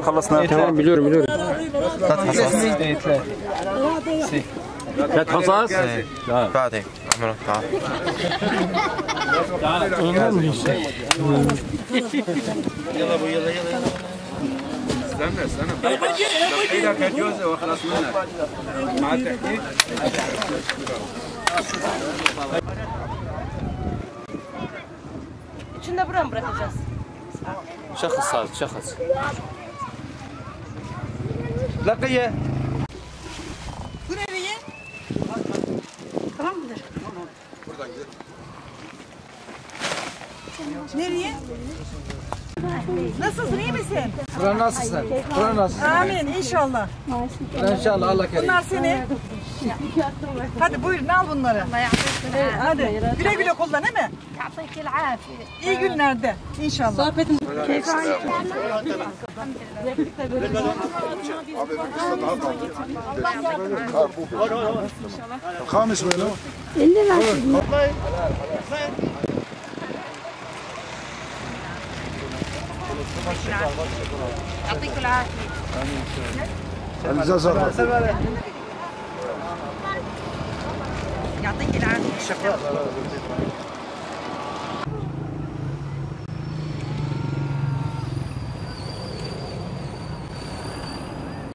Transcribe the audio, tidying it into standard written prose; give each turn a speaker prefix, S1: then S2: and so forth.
S1: خلصنا
S2: تمام. biliyorum.
S1: ثلاث حصص.
S2: ثلاث حصص؟
S1: بعدين عمرو تعال.
S3: يلا ابو يلا استنى تحكيلك يا جوزة واخلص منك مع التحكي.
S4: Şunu buraya mı bırakacağız?
S2: شخص
S3: لقيه
S4: Bu nereye? Tamam mıdır?
S3: buradan gidelim.
S4: Nereye? Nasılsın, iyi misin?
S5: Buran nasılsın? Buran nasılsın?
S4: Amin, inşallah.
S5: İnşallah Allah kerim.
S4: Bunlar senin. Hadi buyurun al bunları. Hadi güle güle kullan değil mi? İyi günlerde inşallah. Sohbetin
S5: الخامس وينه؟
S4: يعطيك العافية.
S5: الجزر
S4: يعطيك العافية.